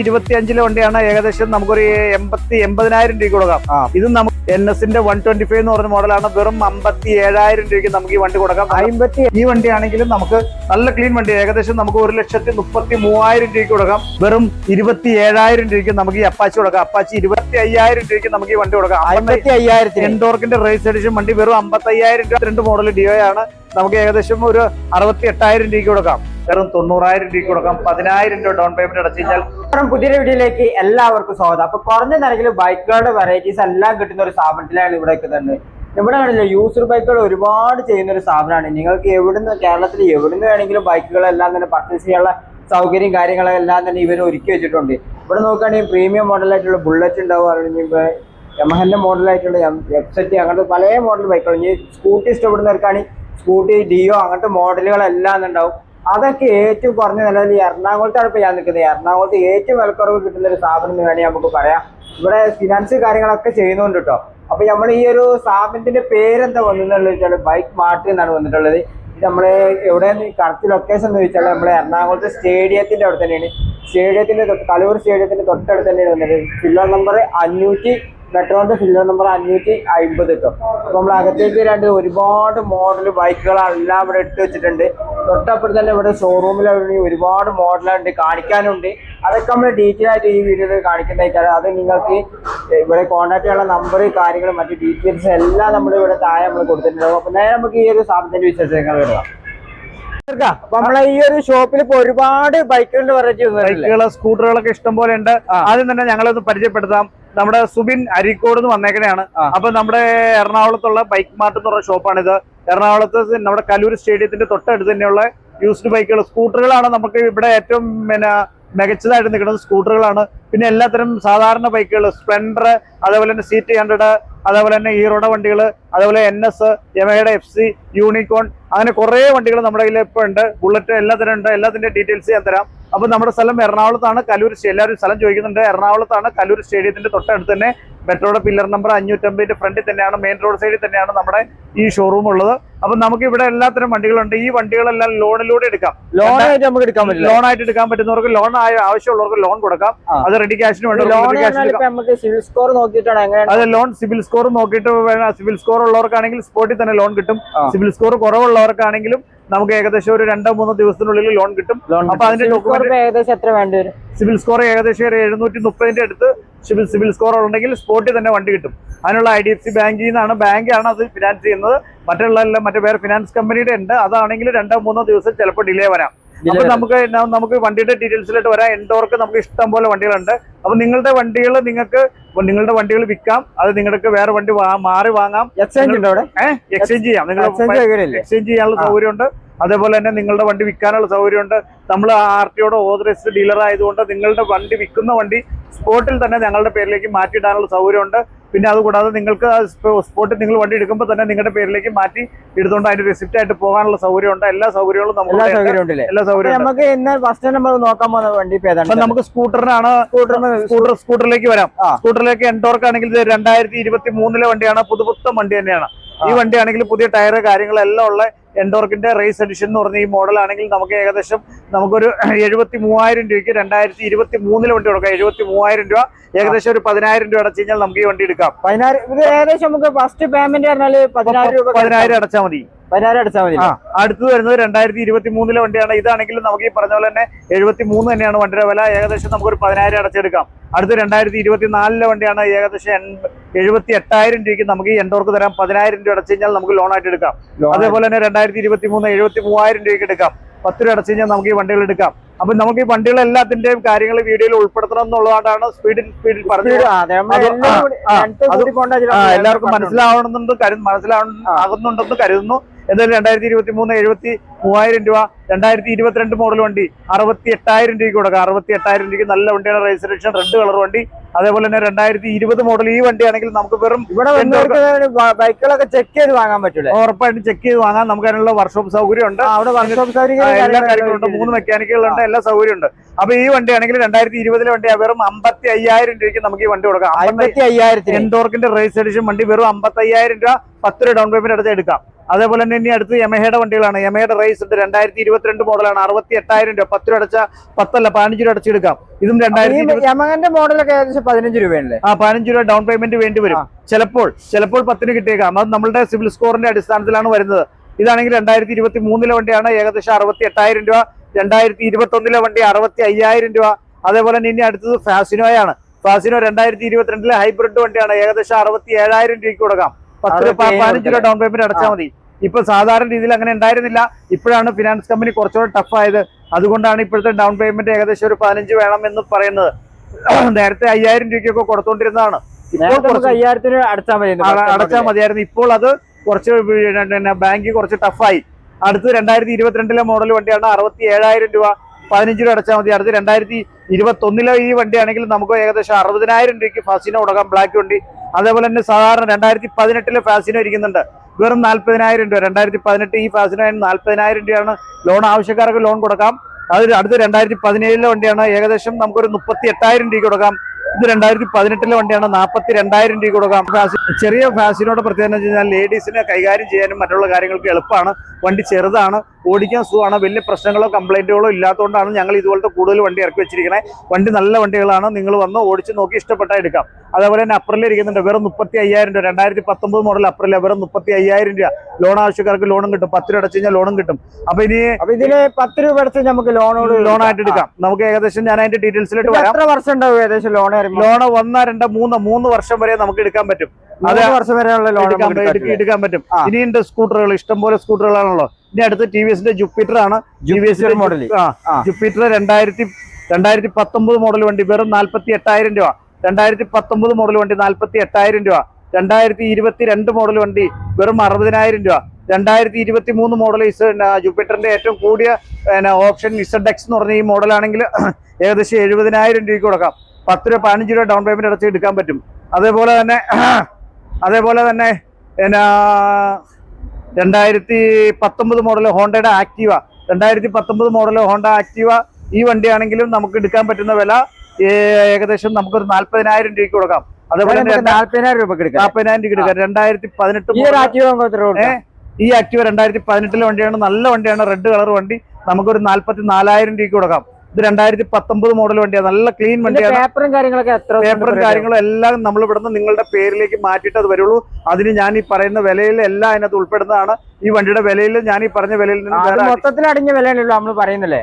25 വണ്ടിയാണ് ഏകദേശം നമുക്കൊരു 80,000 രൂപയ്ക്ക് കൊടുക്കാം. ഇത് നമുക്ക് NS-ന്റെ 125 എന്ന് പറഞ്ഞ മോഡലാണ്. വെറും 57,000 രൂപയ്ക്ക് നമുക്ക് ഈ വണ്ടി കൊടുക്കാം. ഈ വണ്ടിയാണെങ്കിലും നമുക്ക് നല്ല ക്ലീൻ വണ്ടി ഏകദേശം നമുക്ക് 1,33,000 രൂപയ്ക്ക് കൊടുക്കാം. വെറും 27,000 രൂപയ്ക്ക് നമുക്ക് ഈ അപ്പാച്ചി കൊടുക്കാം. അപ്പാച്ചി 25,000 രൂപയ്ക്ക് നമുക്ക് ഈ വണ്ടി കൊടുക്കാം. 55,000 എൻഡോർക്കിന്റെ റേസ് എഡിഷൻ വണ്ടി വെറും 55,000 രൂപ. 2 മോഡൽ ഡിയോ ആണ്. നമുക്ക് ഏകദേശം ഒരു 68,000 രൂപയ്ക്ക് കൊടുക്കാം. വെറും 90,000 രൂപയ്ക്ക് കൊടുക്കാം. 10,000 രൂപ ഡൗൺ പേയ്മെന്റ് അടച്ചു കഴിഞ്ഞാൽ. പുതിയൊരു വീഡിയോയിലേക്ക് എല്ലാവർക്കും സ്വാഗതം. അപ്പൊ കുറഞ്ഞ നിരക്കിൽ ബൈക്കുകളുടെ വെറൈറ്റീസ് എല്ലാം കിട്ടുന്ന ഒരു സ്ഥാപനത്തിലാണ് ഇവിടെ എത്തുന്നത്. ഇവിടെ ആണല്ലോ യൂസർ ബൈക്കുകൾ ഒരുപാട് ചെയ്യുന്ന ഒരു സ്ഥാപനമാണ്. നിങ്ങൾക്ക് എവിടുന്ന് കേരളത്തിൽ എവിടുന്ന് വേണമെങ്കിലും ബൈക്കുകളെല്ലാം തന്നെ പർച്ചേസ് ചെയ്യാനുള്ള സൗകര്യം കാര്യങ്ങളെല്ലാം തന്നെ ഇവർ ഒരുക്കി വെച്ചിട്ടുണ്ട്. ഇവിടെ നോക്കുകയാണെങ്കിൽ പ്രീമിയം മോഡലായിട്ടുള്ള ബുള്ളറ്റ് ഉണ്ടാവും, അല്ലെങ്കിൽ യമഹന്റെ മോഡലായിട്ടുള്ള FZ അങ്ങനത്തെ പല മോഡൽ ബൈക്കുകൾ. ഇനി സ്കൂട്ടി ഇഷ്ടപ്പെടുന്നവർക്കാണെങ്കിൽ സ്കൂട്ടി ഡിയോ അങ്ങനത്തെ മോഡലുകളെല്ലാം ഉണ്ടാവും. അതൊക്കെ ഏറ്റവും കുറഞ്ഞ നിലയിൽ എറണാകുളത്താണ് ഇപ്പോൾ ഞാൻ നിൽക്കുന്നത്. എറണാകുളത്ത് ഏറ്റവും വിലക്കുറവ് കിട്ടുന്ന ഒരു സ്ഥാപനം എന്ന് വേണമെങ്കിൽ നമുക്ക് പറയാം. ഇവിടെ ഫിനാൻസ് കാര്യങ്ങളൊക്കെ ചെയ്യുന്നുണ്ട് കേട്ടോ. അപ്പൊ നമ്മൾ ഈ ഒരു സ്ഥാപനത്തിന്റെ പേരെന്താ വന്നിട്ടുള്ളത് വെച്ചാൽ ബൈക്ക് മാർട്ട് എന്നാണ് വന്നിട്ടുള്ളത്. ഇത് നമ്മള് എവിടെയാണ് കറക്റ്റ് ലൊക്കേഷൻ എന്ന് ചോദിച്ചാൽ നമ്മളെ എറണാകുളത്ത് സ്റ്റേഡിയത്തിന്റെ അവിടെ തന്നെയാണ്. സ്റ്റേഡിയത്തിന്റെ കലൂർ സ്റ്റേഡിയത്തിന്റെ തൊട്ടടുത്ത് തന്നെയാണ് വന്നത്. ഫില്ലർ നമ്പർ 500, മെട്രോന്റെ ഫില്ലർ നമ്പർ 550 കിട്ടും. അപ്പൊ നമ്മൾ അകത്തേക്ക് ഒരുപാട് മോഡൽ ബൈക്കുകളെല്ലാം ഇവിടെ ഇട്ട് വെച്ചിട്ടുണ്ട്. തൊട്ടപ്പുറത്ത് തന്നെ ഇവിടെ ഷോറൂമിൽ ഒരുപാട് മോഡലുണ്ട്, കാണിക്കാനുണ്ട്. അതൊക്കെ നമ്മൾ ഡീറ്റെയിൽ ആയിട്ട് ഈ വീഡിയോയിൽ കാണിക്കുന്നതായിരിക്കും. അത് നിങ്ങൾക്ക് ഇവിടെ കോൺടാക്ട് ചെയ്യാനുള്ള നമ്പർ കാര്യങ്ങൾ മറ്റു ഡീറ്റെയിൽസ് എല്ലാം നമ്മൾ ഇവിടെ താഴെ നമ്മൾ കൊടുത്തിട്ടുണ്ടാവും. അപ്പൊ നേരെ നമുക്ക് ഈ ഒരു സ്ഥാപനത്തിന്റെ വിശേഷങ്ങൾ വരാം. അപ്പൊ നമ്മളെ ഈ ഒരു ഷോപ്പിൽ ഇപ്പൊ ഒരുപാട് ബൈക്കുകളുടെ വെറൈറ്റി സ്കൂട്ടറുകളൊക്കെ ഇഷ്ടം പോലെ ഉണ്ട്. ആദ്യം തന്നെ ഞങ്ങളൊന്ന് പരിചയപ്പെടുത്താം. നമ്മുടെ സുബിൻ അരീക്കോട് നിന്ന് വന്നേക്കണെയാണ്. അപ്പൊ നമ്മുടെ എറണാകുളത്തുള്ള ബൈക്ക് മാർട്ട് എന്ന് പറഞ്ഞ ഷോപ്പാണിത്. എറണാകുളത്ത് നമ്മുടെ കലൂർ സ്റ്റേഡിയത്തിന്റെ തൊട്ടടുത്ത് തന്നെയുള്ള യൂസ്ഡ് ബൈക്കുകൾ, സ്കൂട്ടറുകളാണ് നമുക്ക് ഇവിടെ ഏറ്റവും മികച്ചതായിട്ട് നിൽക്കുന്നത്. സ്കൂട്ടറുകളാണ്. പിന്നെ എല്ലാത്തരം സാധാരണ ബൈക്കുകൾ, സ്പ്ലെൻഡർ, അതേപോലെ തന്നെ CT100, അതേപോലെ തന്നെ ഹീറോയുടെ വണ്ടികൾ, അതേപോലെ NS, യമഹയുടെ FC, യൂണിക്കോൺ, അങ്ങനെ കുറെ വണ്ടികൾ നമ്മുടെ കയ്യിൽ ഇപ്പോൾ ഉണ്ട്. ബുള്ളറ്റ് എല്ലാത്തരം ഉണ്ട്. എല്ലാത്തിന്റെ ഡീറ്റെയിൽസ് ഞാൻ തരാം. അപ്പൊ നമ്മുടെ സ്ഥലം എറണാകുളത്താണ്, കലൂർ. എല്ലാവരും സ്ഥലം ചോദിക്കുന്നുണ്ട്. എറണാകുളത്താണ്, കലൂർ സ്റ്റേഡിയത്തിന്റെ തൊട്ടടുത്ത് തന്നെ മെട്രോയുടെ പില്ലർ നമ്പർ 550 ഫ്രണ്ടിൽ തന്നെയാണ്, മെയിൻ റോഡ് സൈഡിൽ തന്നെയാണ് നമ്മുടെ ഈ ഷോറൂം ഉള്ളത്. അപ്പൊ നമുക്ക് ഇവിടെ എല്ലാത്തരം വണ്ടികളുണ്ട്. ഈ വണ്ടികളെല്ലാം ലോണിലൂടെ എടുക്കാം. ലോണായിട്ട് നമുക്ക് എടുക്കാൻ പറ്റും. ലോണായിട്ട് എടുക്കാൻ പറ്റുന്നവർക്ക്, ലോൺ ആവശ്യമുള്ളവർക്ക് ലോൺ കൊടുക്കാം. അത് റെഡി ക്യാഷിന് വേണ്ടി സിവിൽ സ്കോർ നോക്കിയിട്ടാണ്. അത് ലോൺ സിവിൽ സ്കോർ നോക്കിയിട്ട് സിവിൽ സ്കോർ ഉള്ളവർക്കാണെങ്കിൽ സ്പോട്ടിൽ തന്നെ ലോൺ കിട്ടും. സിവിൽ സ്കോർ കുറവുള്ളവർക്കാണെങ്കിലും നമുക്ക് ഏകദേശം ഒരു 2-3 ദിവസത്തിനുള്ളിൽ ലോൺ കിട്ടും. അപ്പൊ അതിന്റെ ഏകദേശം എത്ര വേണ്ടി വരും? സിവിൽ സ്കോർ ഏകദേശം 730 അടുത്ത് സിവിൽ സ്കോർ ഉണ്ടെങ്കിൽ സ്പോട്ടിൽ തന്നെ വണ്ടി കിട്ടും. അതിനുള്ള IDFC ബാങ്കിൽ നിന്നാണ്, ബാങ്കാണ് അത് ഫിനാൻസ് ചെയ്യുന്നത്. മറ്റേ വേറെ ഫിനാൻസ് കമ്പനിയുടെ ഉണ്ട്. അതാണെങ്കിൽ 2-3 ദിവസം ചിലപ്പോൾ ഡിലേ വരാം. അപ്പൊ നമുക്ക് വണ്ടിയുടെ ഡീറ്റെയിൽസിലോട്ട് വരാം. എൻഡോർക്ക് നമുക്ക് ഇഷ്ടം പോലെ വണ്ടികളുണ്ട്. അപ്പൊ നിങ്ങളുടെ വണ്ടികൾ വിൽക്കാം. അത് നിങ്ങൾക്ക് വേറെ വണ്ടി മാറി വാങ്ങാം. എക്സ്ചേഞ്ച് ചെയ്യാം. നിങ്ങൾ എക്സ്ചേഞ്ച് ചെയ്യാനുള്ള സൗകര്യമുണ്ട്. അതേപോലെ തന്നെ നിങ്ങളുടെ വണ്ടി വിൽക്കാനുള്ള സൗകര്യമുണ്ട്. നമ്മൾ RTOയുടെ ഓതറൈസ്ഡ് ഡീലർ ആയതുകൊണ്ട് നിങ്ങളുടെ വണ്ടി വിൽക്കുന്ന വണ്ടി സ്പോട്ടിൽ തന്നെ ഞങ്ങളുടെ പേരിലേക്ക് മാറ്റിയിടാനുള്ള സൗകര്യമുണ്ട്. പിന്നെ അതുകൂടാതെ നിങ്ങൾക്ക് സ്പോട്ടിൽ നിങ്ങൾ വണ്ടി എടുക്കുമ്പോൾ തന്നെ നിങ്ങളുടെ പേരിലേക്ക് മാറ്റി എടുത്തുകൊണ്ട് അതിന്റെ റെസിപ്റ്റ് ആയിട്ട് പോകാനുള്ള സൗകര്യമുണ്ട്. എല്ലാ സൗകര്യങ്ങളും എല്ലാ സൗകര്യവും നമുക്ക് സ്കൂട്ടറിലേക്ക് വരാം. സ്കൂട്ടറിലേക്ക് എൻഡോർക്ക് ആണെങ്കിൽ 2023 വണ്ടിയാണ്. പുതുപുത്തൻ വണ്ടി തന്നെയാണ്. ഈ വണ്ടിയാണെങ്കിൽ പുതിയ ടയർ കാര്യങ്ങളെല്ലാം ഉള്ള എൻഡോർക്കിന്റെ റേസ് എഡിഷൻ എന്ന് പറഞ്ഞ ഈ മോഡൽ ആണെങ്കിൽ നമുക്ക് ഏകദേശം നമുക്കൊരു 73,000 രൂപയ്ക്ക് 2023 വണ്ടി കൊടുക്കാം. 73,000 രൂപ, ഏകദേശം ഒരു 10,000 രൂപ അടച്ചു കഴിഞ്ഞാൽ നമുക്ക് ഈ വണ്ടി എടുക്കാം. ഏകദേശം നമുക്ക് ഫസ്റ്റ് പേയ്മെന്റ് 10,000 അടച്ചാൽ മതി. 10,000 അടച്ചാൽ മതി. അടുത്ത് വരുന്നത് 2023 വണ്ടിയാണ്. ഇതാണെങ്കിൽ നമുക്ക് ഈ പറഞ്ഞ പോലെ തന്നെ 73 തന്നെയാണ് വണ്ടിയുടെ വില. ഏകദേശം നമുക്കൊരു 10,000 അടച്ചെടുക്കാം. അടുത്ത് 2024 വണ്ടിയാണ്. ഏകദേശം 78,000 രൂപയ്ക്ക് നമുക്ക് ഈ എൻഡോർക്ക് തരാം. 10,000 രൂപ അടച്ചു കഴിഞ്ഞാൽ നമുക്ക് ലോൺ ആയിട്ട് എടുക്കാം. അതേപോലെ തന്നെ 2023 73,000 രൂപയ്ക്ക് എടുക്കാം. 10 രൂപ അടച്ചു കഴിഞ്ഞാൽ നമുക്ക് ഈ വണ്ടികൾ എടുക്കാം. അപ്പൊ നമുക്ക് ഈ വണ്ടികൾ എല്ലാത്തിന്റെയും കാര്യങ്ങൾ വീഡിയോയിൽ ഉൾപ്പെടുത്തണം എന്നുള്ളതാണ് സ്പീഡിൽ പറഞ്ഞു. എല്ലാവർക്കും മനസ്സിലാകുന്നുണ്ടെന്ന് കരുതുന്നു. എന്തായാലും 2023 73,000 രൂപ. 2022 മോഡൽ വണ്ടി 68,000 രൂപയ്ക്ക് കൊടുക്കാം. 68,000 രൂപയ്ക്ക് നല്ല വണ്ടിയാണ്. രജിസ്ട്രേഷൻ റെഡ് കളർ വണ്ടി. അതേപോലെ തന്നെ 2020 മോഡൽ ഈ വണ്ടിയാണെങ്കിൽ നമുക്ക് വെറും ബൈക്കുകളൊക്കെ ചെക്ക് ചെയ്ത് വാങ്ങാൻ പറ്റില്ല. ഉറപ്പായിട്ടും ചെക്ക് ചെയ്ത് വാങ്ങാൻ നമുക്ക് അതിനുള്ള വർക്ക്ഷോപ്പ് സൗകര്യം ഉണ്ട്. എല്ലാ കാര്യങ്ങളുണ്ട്. 3 മെക്കാനിക്കുകളുണ്ട്. എല്ലാ സൗകര്യമുണ്ട്. അപ്പൊ ഈ വണ്ടിയാണെങ്കിൽ 2020 വണ്ടി വെറും 55,000 രൂപയ്ക്ക് നമുക്ക് ഈ വണ്ടി കൊടുക്കാം. 55,000 എൻഡോർക്കിന്റെ റേസ് എഡിഷൻ വണ്ടി വെറും 55,000 രൂപ. 10 രൂപ ഡൗൺ പേയ്മെന്റ് അടച്ച് എടുക്കാം. അതേപോലെ തന്നെ ഇനി അടുത്ത് യമഹയുടെ വണ്ടികളാണ്. യമഹയുടെ റേസ് ഉണ്ട്, 2022 മോഡലാണ്, 68,000 രൂപ. 10 രൂപ അടച്ച 10 15 രൂപ അടച്ചെടുക്കാം. ഇതും 2020 യമഹന്റെ മോഡലൊക്കെ ഏകദേശം 15 രൂപയല്ലേ? 15 രൂപ ഡൗൺ പേയ്മെന്റ് വേണ്ടി വരും. ചിലപ്പോൾ 10 കിട്ടിയേക്കാം. അത് നമ്മളുടെ സിവിൽ സ്കോറിന്റെ അടിസ്ഥാനത്തിലാണ് വരുന്നത്. ഇതാണെങ്കിൽ 2023 വണ്ടിയാണ്, ഏകദേശം 68,000 രൂപ. 2021 വണ്ടി 65,000 രൂപ. അതേപോലെ തന്നെ ഇനി അടുത്തത് ഫാസിനോയാണ്. ഫാസിനോ 2022 ഹൈബ്രിഡ് വണ്ടിയാണ്, ഏകദേശം 67,000 രൂപയ്ക്ക് കൊടുക്കാം. 15 രൂപ ഡൗൺ പേയ്മെന്റ് അടച്ചാൽ മതി. ഇപ്പൊ സാധാരണ രീതിയിൽ അങ്ങനെ ഉണ്ടായിരുന്നില്ല. ഇപ്പോഴാണ് ഫിനാൻസ് കമ്പനി കുറച്ചുകൂടെ ടഫ് ആയത്. അതുകൊണ്ടാണ് ഇപ്പോഴത്തെ ഡൗൺ പേയ്മെന്റ് ഏകദേശം ഒരു 15 വേണം എന്ന് പറയുന്നത്. നേരത്തെ 5,000 രൂപയ്ക്കൊക്കെ കൊടുത്തോണ്ടിരുന്നതാണ്. ഇപ്പോൾ 5,000 അടച്ചാൽ മതിയായിരുന്നു. ഇപ്പോൾ അത് കുറച്ച് ബാങ്ക് കുറച്ച് ടഫായി. അടുത്ത് 2022 മോഡൽ വണ്ടിയാണ്, 67,000 രൂപ. 15 രൂപ അടച്ചാൽ മതി. അടുത്ത് 2021 ഈ വണ്ടിയാണെങ്കിൽ നമുക്ക് ഏകദേശം 60,000 രൂപയ്ക്ക് ഫാസിനോ കൊടുക്കാം, ബ്ലാക്ക് വണ്ടി. അതേപോലെ തന്നെ സാധാരണ 2018 ഫാസിനോ ഇരിക്കുന്നുണ്ട്, വെറും 40,000 രൂപ. 2018 ഈ ഫാസിനോ 40,000 രൂപയാണ്. ലോൺ ആവശ്യക്കാർക്ക് ലോൺ കൊടുക്കാം. അത് അടുത്ത് 2017 വണ്ടിയാണ്, ഏകദേശം നമുക്കൊരു 38,000 രൂപയ്ക്ക് കൊടുക്കാം. ഇത് 2018 വണ്ടിയാണ്, 42,000 രൂപയ്ക്ക് കൊടുക്കാം. ചെറിയ ഫാസിനോട് പ്രത്യേകത എന്ന് വെച്ചാൽ ലേഡീസിനെ കൈകാര്യം ചെയ്യാനും മറ്റുള്ള കാര്യങ്ങൾക്ക് എളുപ്പമാണ്. വണ്ടി ചെറുതാണ്, ഓടിക്കാൻ സുഖമാണ്, വലിയ പ്രശ്നങ്ങളോ കംപ്ലൈന്റുകളോ ഇല്ലാത്തതുകൊണ്ടാണ് ഞങ്ങൾ ഇതുപോലത്തെ കൂടുതൽ വണ്ടി ഇറക്കി വെച്ചിരിക്കുന്നത്. വണ്ടി നല്ല വണ്ടികളാണ്, നിങ്ങൾ വന്ന് ഓടിച്ച് നോക്കി ഇഷ്ടപ്പെട്ടാൽ എടുക്കാം. അതേപോലെ തന്നെ അപ്രിൽ ഇരിക്കുന്നുണ്ട്, വെറും 35,000 രൂപ. 2019 മോഡൽ അപ്രിൽ, വെറും 35,000 രൂപ. ലോൺ ആവശ്യക്കാർക്ക് ലോണും കിട്ടും. 10 രൂപ അടച്ചു കഴിഞ്ഞാൽ ലോണും കിട്ടും. അപ്പൊ ഇതിന് 10 രൂപ അടച്ച് നമുക്ക് ലോണായിട്ട് എടുക്കാം. നമുക്ക് ഏകദേശം ഞാൻ അതിന്റെ ഡീറ്റെയിൽസിലേക്ക് വരാം. എത്ര വർഷം ഉണ്ടാവും ഏകദേശം ലോൺ? 1, 2, 3 വർഷം വരെ നമുക്ക് എടുക്കാൻ പറ്റും. 3 വർഷം വരെയുള്ള ലോൺ എടുക്കാൻ പറ്റും. ഇനിയുണ്ട് സ്കൂട്ടറുകൾ, ഇഷ്ടംപോലെ സ്കൂട്ടറുകളാണല്ലോ. ഇനി അടുത്ത് ടിവിഎസിന്റെ ജുപ്പിറ്റർ ആണ്. മോഡൽ ജുപ്പിറ്റർ 2019 മോഡൽ വണ്ടി, വെറും 48,000 രൂപ. 2019 മോഡൽ വണ്ടി 48,000 രൂപ. 2022 മോഡൽ വണ്ടി വെറും 60,000 രൂപ. 2023 മോഡൽ ജുപ്പിറ്ററിന്റെ ഏറ്റവും കൂടിയ ഓപ്ഷൻ ZX എന്ന് പറഞ്ഞ ഈ മോഡലാണെങ്കിൽ ഏകദേശം 70,000 രൂപയ്ക്ക് കൊടുക്കാം. 10 രൂപ 15 രൂപ ഡൗൺ പേയ്മെന്റ് അടച്ച് എടുക്കാൻ പറ്റും. അതേപോലെ തന്നെ 2019 മോഡൽ ഹോണ്ടയുടെ ആക്റ്റീവ, 2019 മോഡൽ ഹോണ്ട ആക്റ്റീവ ഈ വണ്ടിയാണെങ്കിലും നമുക്ക് എടുക്കാൻ പറ്റുന്ന വില ഏകദേശം നമുക്കൊരു 40,000 രൂപയ്ക്ക് കൊടുക്കാം. അതേപോലെ 40,000 രൂപ എടുക്കാം. 40,000 രൂപ എടുക്കാം. 2018 ഈ ആക്റ്റീവ 2018 വണ്ടിയാണ്, നല്ല വണ്ടിയാണ്, റെഡ് കളർ വണ്ടി. നമുക്കൊരു 44,000 രൂപയ്ക്ക് കൊടുക്കാം. ഇത് 2019 മോഡൽ വണ്ടിയാണ്, നല്ല ക്ലീൻ വണ്ടിയാണ്. പേപ്പറും കാര്യങ്ങളും എല്ലാം നമ്മൾ ഇവിടുന്ന് നിങ്ങളുടെ പേരിലേക്ക് മാറ്റിയിട്ട് അത് വരുള്ളൂ. അതിന് ഞാൻ ഈ പറയുന്ന വിലയിൽ എല്ലാം അതിനകത്ത് ഉൾപ്പെടുന്നതാണ്. ഈ വണ്ടിയുടെ വിലയിൽ ഞാൻ ഈ പറഞ്ഞ വിലയിൽ നിന്ന് മൊത്തത്തിൽ അടിഞ്ഞ വിലയാണല്ലോ നമ്മൾ പറയുന്നില്ലേ?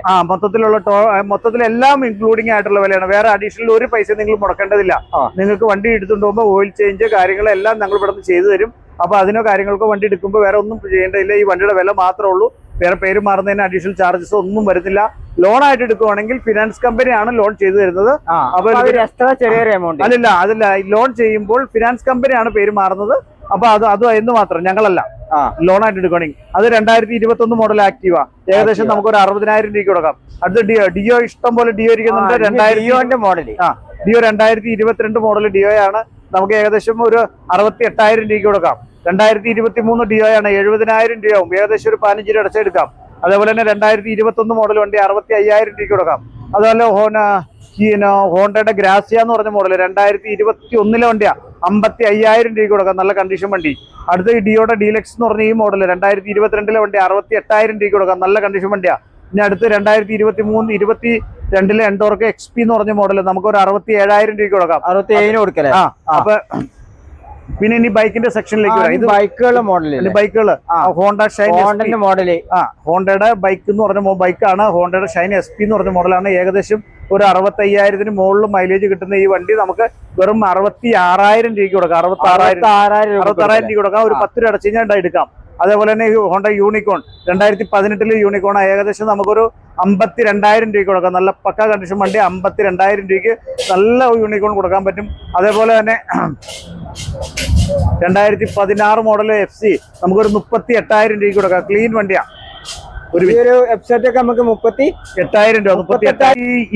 മൊത്തത്തിലെല്ലാം ഇൻക്ലൂഡിംഗ് ആയിട്ടുള്ള വിലയാണ്. വേറെ അഡീഷണൽ ഒരു പൈസ നിങ്ങൾ മുടക്കേണ്ടതില്ല. നിങ്ങൾക്ക് വണ്ടി എടുത്തുകൊണ്ട് പോകുമ്പോൾ ഓയിൽ ചേഞ്ച് കാര്യങ്ങളെല്ലാം ഞങ്ങൾ ഇവിടുന്ന് ചെയ്തു തരും. അപ്പൊ അതിനോ കാര്യങ്ങൾക്കോ വണ്ടി എടുക്കുമ്പോൾ വേറെ ഒന്നും ചെയ്യേണ്ടതില്ല. ഈ വണ്ടിയുടെ വില മാത്രമേ ഉള്ളൂ. വേറെ പേര് മാറുന്നതിന് അഡീഷണൽ ചാർജസ് ഒന്നും വരുന്നില്ല. ലോൺ ആയിട്ട് എടുക്കുവാണെങ്കിൽ ഫിനാൻസ് കമ്പനിയാണ് ലോൺ ചെയ്തു തരുന്നത്. അപ്പൊ ചെറിയൊരു എമൗണ്ട് അതില്ല, ലോൺ ചെയ്യുമ്പോൾ ഫിനാൻസ് കമ്പനിയാണ് പേര് മാറുന്നത്. അപ്പൊ അത് എന്ന് മാത്രം, ഞങ്ങളല്ല. ലോൺ ആയിട്ട് എടുക്കുകയാണെങ്കിൽ അത് 2021 മോഡൽ ആക്റ്റീവ, ഏകദേശം നമുക്ക് ഒരു 60,000 രൂപയ്ക്ക് കൊടുക്കാം. അടുത്ത് ഡിയോ ഇഷ്ടം പോലെ ഡിയോ ഇരിക്കുന്നുണ്ട്. ഡിയോ 2022 മോഡൽ ഡിയോയാണ്, നമുക്ക് ഏകദേശം ഒരു 68,000 രൂപയ്ക്ക് കൊടുക്കാം. 2023 ഡിയോയാണ്, 70,000 രൂപയാവും, ഏകദേശം ഒരു 15 രൂപ അടച്ചെടുക്കാം. അതേപോലെ തന്നെ 2021 മോഡൽ വണ്ടി 65,000 രൂപയ്ക്ക് കൊടുക്കാം. അതുപോലെ ഹോണ്ടയുടെ ഗ്രാസിയ എന്ന് പറഞ്ഞ മോഡൽ 2021 വണ്ടിയാ, 55,000 രൂപയ്ക്ക് കൊടുക്കാം, നല്ല കണ്ടീഷൻ വണ്ടി. അടുത്ത ഡിയോയുടെ ഡീലക്സ് എന്ന് പറഞ്ഞ ഈ മോഡൽ 2022 വണ്ടി 68,000 രൂപയ്ക്ക് കൊടുക്കാം, നല്ല കണ്ടീഷൻ വണ്ടിയാ. ഇനി അടുത്ത് 2022 എൻഡോർക്ക് XP എന്ന് പറഞ്ഞ മോഡൽ നമുക്ക് ഒരു 67,000 രൂപയ്ക്ക് കൊടുക്കാം. 67 കൊടുക്കല്ലേ? അപ്പൊ പിന്നെ ഇനി ബൈക്കിന്റെ സെക്ഷനിലേക്ക് വരാം. ഇത് ബൈക്കുകളുടെ ബൈക്കുകൾ ഹോണ്ട ഷൈൻ മോഡല്, ഹോണ്ടയുടെ ബൈക്ക് എന്ന് പറഞ്ഞ ബൈക്കാണ്. ഹോണ്ടയുടെ ഷൈൻ SP എന്ന് പറഞ്ഞ മോഡലാണ്. ഏകദേശം ഒരു 65,000 മുകളിൽ മൈലേജ് കിട്ടുന്ന ഈ വണ്ടി നമുക്ക് വെറും 66,000 രൂപയ്ക്ക് കൊടുക്കാം. 66,000 രൂപയ്ക്ക് കൊടുക്കാം. ഒരു 10 രൂപ അടച്ചു കഴിഞ്ഞാൽ എടുക്കാം. അതേപോലെ തന്നെ ഹോണ്ട യൂണിക്കോൺ 2018 യൂണിക്കോൺ ഏകദേശം നമുക്കൊരു 52,000 രൂപയ്ക്ക് കൊടുക്കാം. നല്ല പക്ക കണ്ടീഷൻ വണ്ടി, 52,000 രൂപയ്ക്ക് നല്ല യൂണിക്കോൺ കൊടുക്കാൻ പറ്റും. അതേപോലെ തന്നെ 2016 മോഡൽ FC നമുക്കൊരു 38,000 രൂപയ്ക്ക് കൊടുക്കാം. ക്ലീൻ വണ്ടിയാണ്. ഒരു വെബ്സൈറ്റ് ഒക്കെ നമുക്ക് 38,000 രൂപ.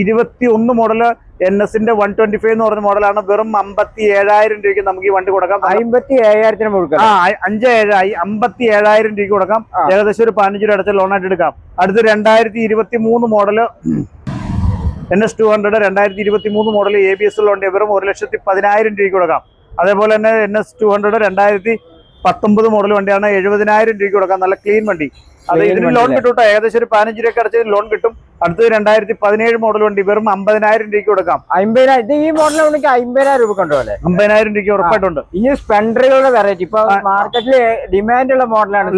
21 മോഡല് NSന്റെ 125 എന്ന് പറഞ്ഞ മോഡലാണ്. വെറും 57,000 രൂപയ്ക്ക് നമുക്ക് ഈ വണ്ടി കൊടുക്കാം. 57,000 കൊടുക്കാം. 57,000 രൂപയ്ക്ക് കൊടുക്കാം. ഏകദേശം ഒരു 15 രൂപ അടച്ച ലോണായിട്ട് എടുക്കാം. അടുത്ത് 2023 മോഡല് NS 200 2023 മോഡൽ ABS ഉള്ള വണ്ടി വെറും 1,10,000 രൂപയ്ക്ക് കൊടുക്കാം. അതേപോലെ തന്നെ NS 200 19 മോഡൽ വണ്ടിയാണ്. 70,000 രൂപയ്ക്ക് കൊടുക്കാം. നല്ല ക്ലീൻ വണ്ടി. അത് ഇതിന് ലോൺ കിട്ടും കേട്ടോ. ഏകദേശം ഒരു 15 രൂപയൊക്കെ അടച്ചതിന് ലോൺ കിട്ടും. അടുത്തത് 2017 മോഡൽ വണ്ടി വെറും 50,000 രൂപയ്ക്ക് കൊടുക്കാം. 50,000 ഈ മോഡൽ 50,000 രൂപ ഉണ്ടോ അല്ലേ? 50,000 രൂപയ്ക്ക് ഉറപ്പായിട്ടുണ്ട്. ഈ സ്പ്ലെൻഡറുകളുടെ വെറൈറ്റി ഇപ്പൊ മാർക്കറ്റിൽ ഡിമാൻഡ് ഉള്ള മോഡലാണ്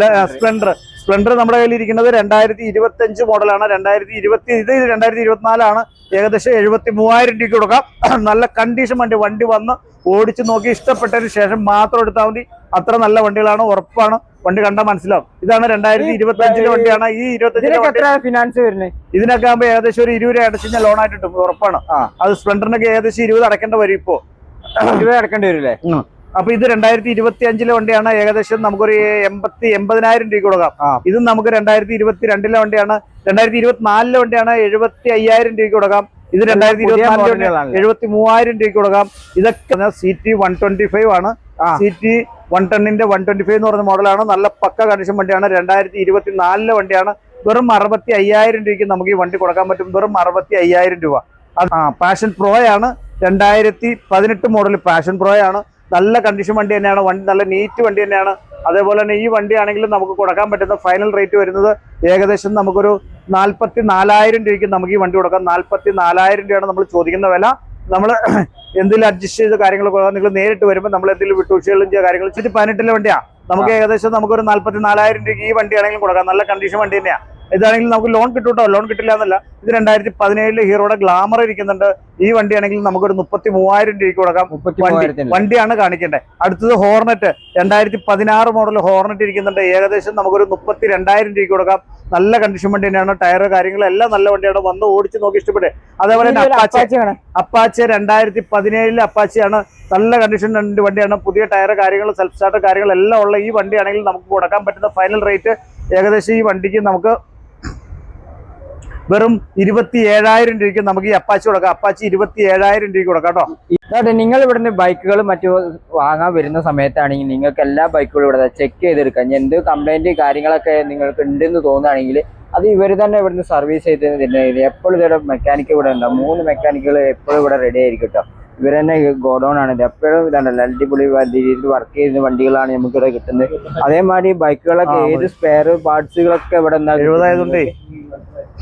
സ്പ്ലെൻഡർ നമ്മുടെ കയ്യിൽ ഇരിക്കുന്നത് 2025 മോഡലാണ്. 2024 ഏകദേശം 73,000 രൂപയ്ക്ക് കൊടുക്കാം. നല്ല കണ്ടീഷൻ വണ്ടി വന്ന് ഓടിച്ചു നോക്കി ഇഷ്ടപ്പെട്ടതിന് ശേഷം മാത്രം എടുത്താൽ മതി. അത്ര നല്ല വണ്ടികളാണ്, ഉറപ്പാണ്. വണ്ടി കണ്ടാൽ മനസ്സിലാവും. ഇതാണ് 2025 വണ്ടിയാണ്. ഈ 25 ഫിനാൻസ് വരുന്നത്. ഇതിനൊക്കെ ആകുമ്പോൾ ഏകദേശം ഒരു 20 രൂപ അടച്ചു കഴിഞ്ഞാൽ ലോൺ ആയിട്ട് കിട്ടും, ഉറപ്പാണ്. അത് സ്പ്ലെൻഡറിനൊക്കെ ഏകദേശം 20 അടക്കേണ്ട വരും ഇപ്പോ. 20 അടക്കേണ്ടി വരില്ലേ? അപ്പൊ ഇത് 2025 വണ്ടിയാണ്. ഏകദേശം നമുക്കൊരു 80,000 രൂപയ്ക്ക് കൊടുക്കാം. ഇതും നമുക്ക് 2022 വണ്ടിയാണ്. 2024 വണ്ടിയാണ്. 75,000 രൂപയ്ക്ക് കൊടുക്കാം. ഇത് 2024 73,000 രൂപയ്ക്ക് കൊടുക്കാം. ഇതൊക്കെ CT 125 ആണ്. CT 110ന്റെ 125 എന്ന് പറഞ്ഞ മോഡലാണ്. നല്ല പക്ക കണ്ടീഷൻ വണ്ടിയാണ്. 2024 വണ്ടിയാണ്. വെറും 65,000 രൂപയ്ക്ക് നമുക്ക് ഈ വണ്ടി കൊടുക്കാൻ പറ്റും. വെറും 65,000 രൂപ. പാഷൻ പ്രോ ആണ്. 2018 മോഡൽ പാഷൻ പ്രോ ആണ്. നല്ല കണ്ടീഷൻ വണ്ടി തന്നെയാണ്. വണ്ടി നല്ല നീറ്റ് വണ്ടി തന്നെയാണ്. അതേപോലെ തന്നെ ഈ വണ്ടി ആണെങ്കിലും നമുക്ക് കൊടുക്കാൻ പറ്റുന്ന ഫൈനൽ റേറ്റ് വരുന്നത് ഏകദേശം നമുക്കൊരു 44,000 രൂപയ്ക്ക് നമുക്ക് ഈ വണ്ടി കൊടുക്കാം. 44,000 രൂപയാണ് നമ്മൾ ചോദിക്കുന്ന വില. നമ്മൾ എന്തെങ്കിലും അഡ്ജസ്റ്റ് ചെയ്ത കാര്യങ്ങൾ നിങ്ങൾ നേരിട്ട് വരുമ്പോൾ നമ്മൾ എന്തെങ്കിലും വിട്ടുവീഴ്ചകളും ചെയ്ത കാര്യങ്ങൾ 2018 വണ്ടിയാണ്. നമുക്ക് ഏകദേശം നമുക്കൊരു 44,000 രൂപയ്ക്ക് ഈ വണ്ടി ആണെങ്കിലും കൊടുക്കാം. നല്ല കണ്ടീഷൻ വണ്ടി തന്നെയാണ്. ഇതാണെങ്കിൽ നമുക്ക് ലോൺ കിട്ടും കേട്ടോ. ലോൺ കിട്ടില്ല എന്നല്ല. ഇത് 2017 ഹീറോയുടെ ഗ്ലാമർ ഇരിക്കുന്നുണ്ട്. ഈ വണ്ടിയാണെങ്കിൽ നമുക്കൊരു 33,000 രൂപയ്ക്ക് കൊടുക്കാം. വണ്ടിയാണ് കാണിക്കേണ്ടത്. അടുത്തത് ഹോർണറ്റ് 2016 മോഡൽ ഹോർണറ്റ് ഇരിക്കുന്നുണ്ട്. ഏകദേശം നമുക്കൊരു 32,000 രൂപയ്ക്ക് കൊടുക്കാം. നല്ല കണ്ടീഷൻ വണ്ടി തന്നെയാണ്. ടയർ കാര്യങ്ങളെല്ലാം നല്ല വണ്ടിയാണ്. വന്ന് ഓടിച്ച് നോക്കി ഇഷ്ടപ്പെട്ടെ. അതേപോലെ തന്നെ അപ്പാച്ചെ 2017 അപ്പാച്ചയാണ്. നല്ല കണ്ടീഷൻ വണ്ടിയാണ്. പുതിയ ടയർ കാര്യങ്ങൾ സെൽഫ് സ്റ്റാർട്ടർ കാര്യങ്ങളെല്ലാം ഉള്ള ഈ വണ്ടിയാണെങ്കിൽ നമുക്ക് കൊടുക്കാൻ പറ്റുന്ന ഫൈനൽ റേറ്റ് ഏകദേശം ഈ വണ്ടിക്ക് നമുക്ക് വെറും 27,000 രൂപയ്ക്ക് നമുക്ക് ഈ അപ്പാച്ചി കൊടുക്കാം. അപ്പാച്ചി 27,000 രൂപയ്ക്ക് കൊടുക്കാം കേട്ടോ. നിങ്ങൾ ഇവിടുന്ന് ബൈക്കുകൾ മറ്റു വാങ്ങാൻ വരുന്ന സമയത്താണെങ്കിൽ നിങ്ങൾക്ക് എല്ലാ ബൈക്കുകളും ഇവിടെ ചെക്ക് ചെയ്തെടുക്കാം. എന്ത് കംപ്ലൈന്റ് കാര്യങ്ങളൊക്കെ നിങ്ങൾക്ക് ഉണ്ടെന്ന് തോന്നുകയാണെങ്കിൽ അത് ഇവർ തന്നെ ഇവിടുന്ന് സർവീസ് ചെയ്ത് തരുന്നത്. എപ്പോഴും ഇവിടെ മെക്കാനിക്ക് ഇവിടെ ഉണ്ടാവും. 3 മെക്കാനിക്കുകൾ എപ്പോഴും ഇവിടെ റെഡി ആയിരിക്കും കേട്ടോ. ഇവർ തന്നെ ഗോഡൗൺ ആണ്. ഇത് എപ്പോഴും ഇതാണല്ലോ അടിപൊളി രീതിയിൽ വർക്ക് ചെയ്യുന്ന വണ്ടികളാണ് നമുക്ക് ഇവിടെ കിട്ടുന്നത്. അതേമാതിരി ബൈക്കുകളൊക്കെ ഏത് സ്പെയർ പാർട്സുകളൊക്കെ ഇവിടെ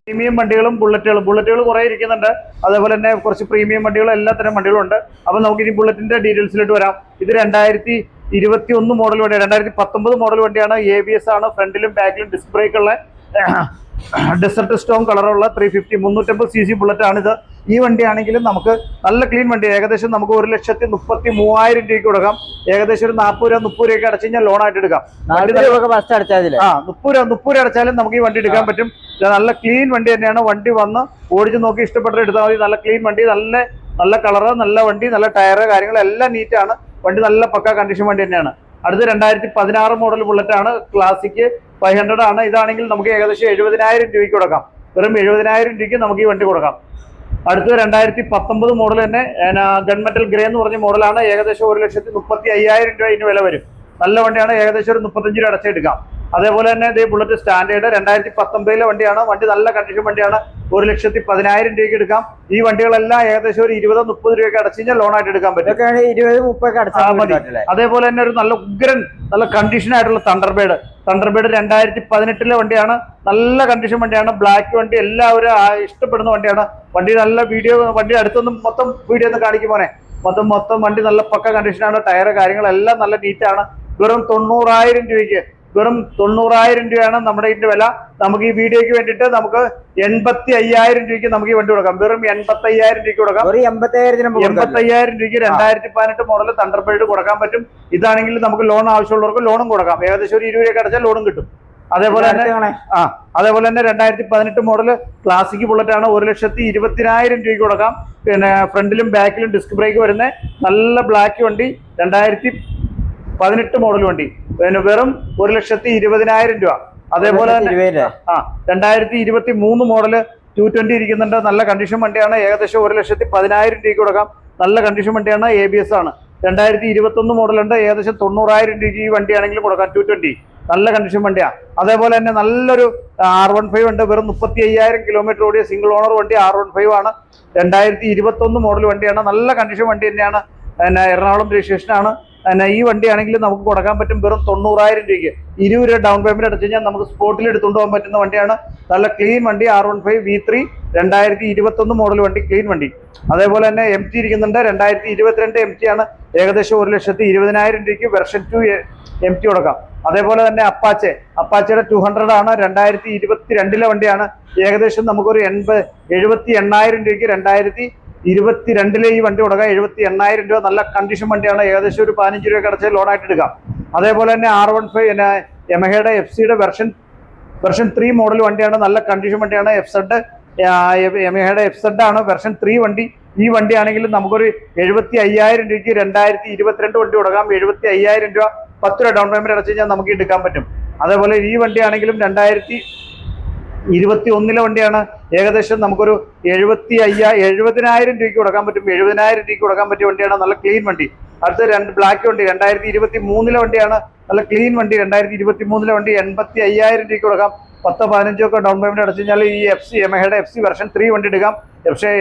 പ്രീമിയം വണ്ടികളും ബുള്ളറ്റുകൾ കുറെ ഇരിക്കുന്നുണ്ട്. അതേപോലെ തന്നെ കുറച്ച് പ്രീമിയം വണ്ടികളും എല്ലാത്തരം വണ്ടികളും ഉണ്ട്. അപ്പൊ നമുക്ക് ഇനി ബുള്ളറ്റിന്റെ ഡീറ്റെയിൽസിലോട്ട് വരാം. ഇത് 2021 മോഡൽ വണ്ടിയാണ്. 2019 മോഡൽ വണ്ടിയാണ്. ABS ആണ്. ഫ്രണ്ടിലും ബാക്കിലും ഡിസ്ക് ബ്രേക്ക് ഉള്ള ഡെസർട്ട് സ്റ്റോൺ കളറുള്ള 350 350 cc ബുള്ളറ്റ് ആണിത്. ഈ വണ്ടിയാണെങ്കിലും നമുക്ക് നല്ല ക്ലീൻ വണ്ടി. ഏകദേശം നമുക്ക് 1,33,000 രൂപയ്ക്ക് കൊടുക്കാം. ഏകദേശം ഒരു 40 രൂപയ്ക്ക് അടച്ചു കഴിഞ്ഞാൽ ലോൺ ആയിട്ട് എടുക്കാം. 30 രൂപ അടച്ചാലും നമുക്ക് ഈ വണ്ടി എടുക്കാൻ പറ്റും. നല്ല ക്ലീൻ വണ്ടി തന്നെയാണ്. വണ്ടി വന്ന് ഓടിച്ച് നോക്കി ഇഷ്ടപ്പെട്ടത് എടുത്താൽ മതി. നല്ല ക്ലീൻ വണ്ടി, നല്ല കളറ്, നല്ല വണ്ടി, നല്ല ടയറ് കാര്യങ്ങളെല്ലാം നീറ്റാണ്. വണ്ടി നല്ല പക്ക കണ്ടീഷൻ വണ്ടി തന്നെയാണ്. അടുത്ത് 2016 മോഡൽ ബുള്ളറ്റ് ആണ്. ക്ലാസിക് 500 ആണ്. ഇതാണെങ്കിൽ നമുക്ക് ഏകദേശം 70,000 രൂപയ്ക്ക് കൊടുക്കാം. വെറും 70,000 രൂപയ്ക്ക് നമുക്ക് ഈ വണ്ടി കൊടുക്കാം. അടുത്തത് 2019 മോഡൽ തന്നെ ഗൺമെറ്റൽ ഗ്രേ എന്ന് പറഞ്ഞ മോഡലാണ്. ഏകദേശം 1,35,000 രൂപ ഇതിന് വില വരും. നല്ല വണ്ടിയാണ്. ഏകദേശം ഒരു 35 രൂപ അടച്ചെടുക്കാം. അതേപോലെ തന്നെ ഇതേ ബുള്ളറ്റ് സ്റ്റാൻഡേർഡ് 2019 വണ്ടിയാണ്. വണ്ടി നല്ല കണ്ടീഷൻ വണ്ടിയാണ്. 1,10,000 രൂപയ്ക്ക് എടുക്കാം. ഈ വണ്ടികളെല്ലാം ഏകദേശം ഒരു 20-30 രൂപയ്ക്ക് അടച്ചു കഴിഞ്ഞാൽ ലോൺ ആയിട്ട് എടുക്കാൻ പറ്റും. 20-30 അടച്ചാൽ മതി. അതേപോലെ തന്നെ ഒരു നല്ല ഉഗ്രൻ നല്ല കണ്ടീഷൻ ആയിട്ടുള്ള തണ്ടർബേർഡ് 2018 വണ്ടിയാണ്. നല്ല കണ്ടീഷൻ വണ്ടിയാണ്. ബ്ലാക്ക് വണ്ടി എല്ലാവരും ഇഷ്ടപ്പെടുന്ന വണ്ടിയാണ്. വണ്ടി നല്ല വണ്ടി അടുത്തൊന്നും മൊത്തം വീഡിയോ ഒന്ന് കാണിക്കുമോനെ. മൊത്തം വണ്ടി നല്ല പക്ക കണ്ടീഷനാണ്. ടയർ കാര്യങ്ങളെല്ലാം നല്ല നീറ്റാണ്. വെറും 90,000 രൂപയ്ക്ക് വെറും 90,000 രൂപയാണ് നമ്മുടെ ഇതിന്റെ വില. നമുക്ക് ഈ വീഡിയോയ്ക്ക് വേണ്ടിയിട്ട് നമുക്ക് 85,000 രൂപയ്ക്ക് നമുക്ക് ഈ വണ്ടി കൊടുക്കാം. വെറും 85,000 രൂപയ്ക്ക് കൊടുക്കാം. 85,000 രൂപയ്ക്ക് 2018 മോഡൽ തണ്ടർബേർഡ് കൊടുക്കാൻ പറ്റും. ഇതാണെങ്കിൽ നമുക്ക് ലോൺ ആവശ്യമുള്ളവർക്ക് ലോണും കൊടുക്കാം. ഏകദേശം ഒരു 20 രൂപയ്ക്ക് അടച്ചാൽ ലോണും കിട്ടും. അതേപോലെ തന്നെ 2018 മോഡൽ ക്ലാസിക് ബുള്ളറ്റ് ആണ്. 1,20,000 രൂപയ്ക്ക് കൊടുക്കാം. പിന്നെ ഫ്രണ്ടിലും ബാക്കിലും ഡിസ്ക് ബ്രേക്ക് വരുന്ന നല്ല ബ്ലാക്ക് വണ്ടി 2018 മോഡൽ വണ്ടി പിന്നെ വെറും 1,20,000 രൂപ. അതേപോലെ തന്നെ 2023 മോഡല് 220 ഇരിക്കുന്നുണ്ട്. നല്ല കണ്ടീഷൻ വണ്ടിയാണ്. ഏകദേശം 1,10,000 രൂപയ്ക്ക് കൊടുക്കാം. നല്ല കണ്ടീഷൻ വണ്ടിയാണ്. ABS ആണ്. 2021 മോഡലുണ്ട്. ഏകദേശം 90,000 രൂപയ്ക്ക് ഈ വണ്ടിയാണെങ്കിലും കൊടുക്കാം. 220 നല്ല കണ്ടീഷൻ വണ്ടിയാണ്. അതേപോലെ തന്നെ നല്ലൊരു R15 ഉണ്ട്. വെറും 35,000 കിലോമീറ്റർ ഓടിയ സിംഗിൾ ഓണർ വണ്ടി R15 ആണ്. 2021 മോഡൽ വണ്ടിയാണ്. നല്ല കണ്ടീഷൻ വണ്ടി തന്നെയാണ്. പിന്നെ എറണാകുളം രജിസ്ട്രേഷൻ ആണ്. ഈ വണ്ടിയാണെങ്കിൽ നമുക്ക് കൊടുക്കാൻ പറ്റും വെറും 90,000 രൂപയ്ക്ക്. 20 രൂപ ഡൗൺ പേയ്മെന്റ് അടച്ചു കഴിഞ്ഞാൽ നമുക്ക് സ്പോട്ടിൽ എടുത്തുകൊണ്ട് പോകാൻ പറ്റുന്ന വണ്ടിയാണ്. നല്ല ക്ലീൻ വണ്ടി, R15 V3 2021 മോഡൽ വണ്ടി, ക്ലീൻ വണ്ടി. അതേപോലെ തന്നെ MT ഇരിക്കുന്നുണ്ട്, 2022 MT ആണ്. ഏകദേശം 1,20,000 രൂപയ്ക്ക് വെർഷൻ 2 MT കൊടുക്കാം. അതേപോലെ തന്നെ അപ്പാച്ചയുടെ 200 ആണ്, 2022 വണ്ടിയാണ്. ഏകദേശം നമുക്കൊരു 78,000 രൂപയ്ക്ക് 2022 ഈ വണ്ടി കൊടുക്കാം. 78,000 രൂപ, നല്ല കണ്ടീഷൻ വണ്ടിയാണ്. ഏകദേശം ഒരു 15 രൂപ അടച്ച് ലോണായിട്ട് എടുക്കാം. അതേപോലെ തന്നെ R15 യമഹയുടെ FC വെർഷൻ 3 മോഡൽ വണ്ടിയാണ്, നല്ല കണ്ടീഷൻ വണ്ടിയാണ്. യമഹയുടെ FZ ആണ് വെർഷൻ 3 വണ്ടി. ഈ വണ്ടിയാണെങ്കിൽ നമുക്കൊരു 75,000 രൂപയ്ക്ക് 2022 വണ്ടി കൊടുക്കാം. 75,000 രൂപ 10 രൂപ ഡൗൺ പേയ്മെന്റ് അടച്ചു കഴിഞ്ഞാൽ നമുക്ക് എടുക്കാൻ പറ്റും. അതേപോലെ ഈ വണ്ടിയാണെങ്കിലും 2021 വണ്ടിയാണ്. ഏകദേശം നമുക്കൊരു 70,000 രൂപയ്ക്ക് കൊടുക്കാൻ പറ്റും. 70,000 രൂപയ്ക്ക് കൊടുക്കാൻ പറ്റിയ വണ്ടിയാണ്, നല്ല ക്ലീൻ വണ്ടി. അടുത്ത ബ്ലാക്ക് വണ്ടി 2023 വണ്ടിയാണ്, നല്ല ക്ലീൻ വണ്ടി. 2023 വണ്ടി 85,000 രൂപയ്ക്ക് കൊടുക്കാം. 10-15 ഒക്കെ ഡൗൺ പേയ്മെന്റ് അടച്ചു കഴിഞ്ഞാൽ ഈ യമഹയുടെ FC വെർഷൻ 3 വണ്ടി എടുക്കാം.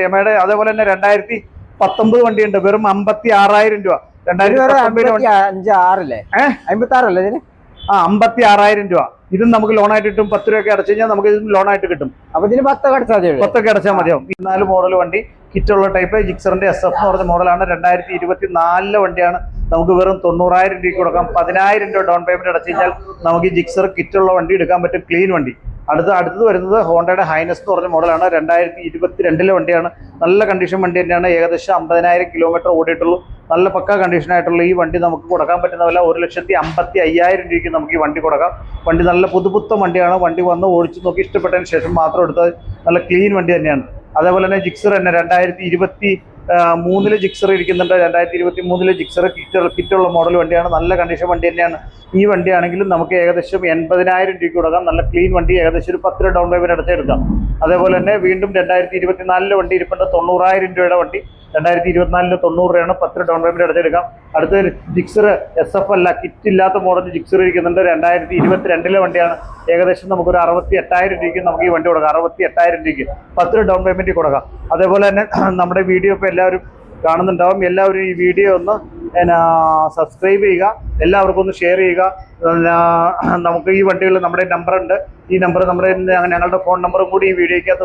യമഹയുടെ അതേപോലെ തന്നെ 2019 വണ്ടിയുണ്ട്, വെറും 56,000 രൂപ. 56,000 രൂപ. ഇതും നമുക്ക് ലോണായിട്ട് കിട്ടും. 10 രൂപയൊക്കെ അടച്ചു കഴിഞ്ഞാൽ നമുക്ക് ഇതും ലോണായിട്ട് കിട്ടും. അപ്പൊ ഇതിന് 10 അടച്ചാൽ മതിയാവും. 4 മോഡൽ വണ്ടി, കിറ്റുള്ള ടൈപ്പ്, ജിക്സറിന്റെ SF എന്ന് പറഞ്ഞ മോഡലാണ്. 2024 വണ്ടിയാണ്. നമുക്ക് വെറും 90,000 രൂപയ്ക്ക് കൊടുക്കാം. 10,000 രൂപ ഡൗൺ പേയ്മെന്റ് അടച്ചു കഴിഞ്ഞാൽ നമുക്ക് ഈ ജിക്സർ കിറ്റുള്ള വണ്ടി എടുക്കാൻ പറ്റും, ക്ലീൻ വണ്ടി. അടുത്തത് വരുന്നത് ഹോണ്ടയുടെ ഹൈനസ് എന്ന് പറഞ്ഞ മോഡലാണ്. 2022 വണ്ടിയാണ്, നല്ല കണ്ടീഷൻ വണ്ടി തന്നെയാണ്. ഏകദേശം 50,000 കിലോമീറ്റർ ഓടിയിട്ടുള്ളൂ. നല്ല പക്ക കണ്ടീഷൻ ആയിട്ടുള്ള ഈ വണ്ടി നമുക്ക് കൊടുക്കാൻ പറ്റുന്ന വില 1,55,000 രൂപയ്ക്ക് നമുക്ക് ഈ വണ്ടി കൊടുക്കാം. വണ്ടി നല്ല പുതുപുത്തൻ വണ്ടിയാണ്. വണ്ടി വന്ന് ഓടിച്ചു നോക്കി ഇഷ്ടപ്പെട്ടതിന് ശേഷം മാത്രം എടുത്തത്, നല്ല ക്ലീൻ വണ്ടി തന്നെയാണ്. അതേപോലെ തന്നെ ജിക്സർ തന്നെ 2023 ജിക്സർ ഇരിക്കുന്നുണ്ട്. 2023 ജിക്സർ കിറ്റുള്ള മോഡൽ വണ്ടിയാണ്, നല്ല കണ്ടീഷൻ വണ്ടി തന്നെയാണ്. ഈ വണ്ടിയാണെങ്കിലും നമുക്ക് ഏകദേശം 80,000 രൂപയ്ക്ക് കൊടുക്കാം. നല്ല ക്ലീൻ വണ്ടി, ഏകദേശം ഒരു 10 രൂപ ഡൗൺ പേയ്മെന്റ് അടച്ചെടുക്കാം. അതേപോലെ തന്നെ വീണ്ടും 2024 വണ്ടി ഇരിപ്പുണ്ട്, 90,000 രൂപയുടെ വണ്ടി. 2024 90 രൂപയാണ്, 10 രൂപ ഡൗൺ പേയ്മെന്റ് അടച്ചെടുക്കാം. അടുത്ത ജിക്സർ SF അല്ല, കിറ്റ് ഇല്ലാത്ത മോഡൽ ജിക്സർ ഇരിക്കുന്നുണ്ട്. 2022 വണ്ടിയാണ്. ഏകദേശം നമുക്കൊരു 68,000 രൂപയ്ക്ക് നമുക്ക് ഈ വണ്ടി കൊടുക്കാം. 68,000 രൂപയ്ക്ക് 10 രൂപ ഡൗൺ പേയ്മെന്റ് കൊടുക്കാം. അതേപോലെ തന്നെ നമ്മുടെ വീഡിയോ ഇപ്പോൾ എല്ലാവരും കാണുന്നുണ്ടാവും. എല്ലാവരും ഈ വീഡിയോ ഒന്ന് സബ്സ്ക്രൈബ് ചെയ്യുക, എല്ലാവർക്കും ഒന്ന് ഷെയർ ചെയ്യുക. നമുക്ക് ഈ വണ്ടികളിൽ നമ്മുടെ നമ്പർ ഉണ്ട്. ഈ നമ്പർ ഞങ്ങളുടെ ഫോൺ നമ്പറും കൂടി ഈ വീഡിയോയ്ക്കകത്ത്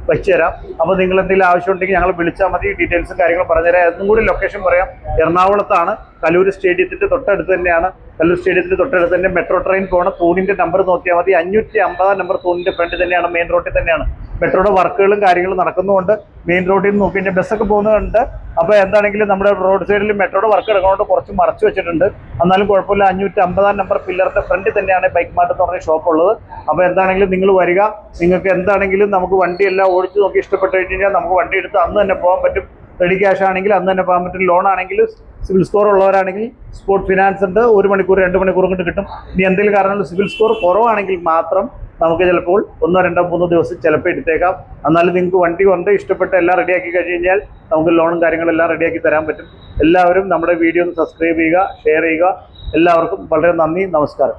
വെച്ചു തരാം. അപ്പോൾ നിങ്ങൾ എന്തെങ്കിലും ആവശ്യമുണ്ടെങ്കിൽ ഞങ്ങൾ വിളിച്ചാൽ മതി. ഡീറ്റെയിൽസും കാര്യങ്ങളും പറഞ്ഞുതരാം. അതും കൂടി ലൊക്കേഷൻ പറയാം. എറണാകുളത്താണ്, കലൂർ സ്റ്റേഡിയത്തിന്റെ തൊട്ടടുത്ത് തന്നെയാണ്. കലൂർ സ്റ്റേഡിയത്തിന്റെ തൊട്ടടുത്ത് തന്നെ മെട്രോ ട്രെയിൻ പോണ തൂണിന്റെ നമ്പർ നോക്കിയാൽ മതി. 550 നമ്പർ തൂണിന്റെ ഫ്രണ്ട് തന്നെയാണ്, മെയിൻ റോഡിൽ തന്നെയാണ്. മെട്രോയുടെ വർക്കുകളും കാര്യങ്ങളും നടക്കുന്നതുകൊണ്ട് മെയിൻ റോഡിൽ നിന്ന് നോക്കി കഴിഞ്ഞാൽ ബസ്സൊക്കെ പോകുന്നുണ്ട്. അപ്പോൾ എന്താണെങ്കിലും നമ്മുടെ റോഡ് സൈഡിൽ മെട്രോയുടെ വർക്ക് എടുക്കുന്നതുകൊണ്ട് കുറച്ച് മറച്ചു വെച്ചിട്ടുണ്ട്. എന്നാലും കുഴപ്പമില്ല. 550 നമ്പർ പില്ലറിന്റെ ഫ്രണ്ടിൽ തന്നെയാണ് ബൈക്ക് മാർട്ട് എന്ന് പറഞ്ഞ ഷോപ്പ് ഉള്ളത്. അപ്പോൾ എന്താണെങ്കിലും നിങ്ങൾ വരിക. നിങ്ങൾക്ക് എന്താണെങ്കിലും നമുക്ക് വണ്ടിയെല്ലാം ഓടിച്ച് നോക്കി ഇഷ്ടപ്പെട്ട് കഴിഞ്ഞാൽ നമുക്ക് വണ്ടി എടുത്ത് അന്ന് തന്നെ പോകാൻ പറ്റും. റെഡി ക്യാഷ് ആണെങ്കിൽ അന്ന് തന്നെ പോകാൻ പറ്റും. ലോൺ ആണെങ്കിൽ സിവിൽ സ്കോർ ഉള്ളവരാണെങ്കിൽ സ്പോട്ട് ഫിനാൻസ് ഉണ്ട്, 1 മണിക്കൂർ 2 മണിക്കൂർ കൊണ്ട് കിട്ടും. ഇനി എന്തെങ്കിലും കാരണം സിവിൽ സ്കോർ കുറവാണെങ്കിൽ മാത്രം നമുക്ക് ചിലപ്പോൾ 1, 2, 3 ദിവസം ചിലപ്പോൾ എടുത്തേക്കാം. എന്നാലും നിങ്ങൾക്ക് വണ്ടി കൊണ്ട് ഇഷ്ടപ്പെട്ട് എല്ലാം റെഡിയാക്കി കഴിഞ്ഞ് കഴിഞ്ഞാൽ നമുക്ക് ലോണും കാര്യങ്ങളെല്ലാം റെഡിയാക്കി തരാൻ പറ്റും. എല്ലാവരും നമ്മുടെ വീഡിയോ ഒന്ന് സബ്സ്ക്രൈബ് ചെയ്യുക, ഷെയർ ചെയ്യുക. എല്ലാവർക്കും വളരെ നന്ദി, നമസ്കാരം.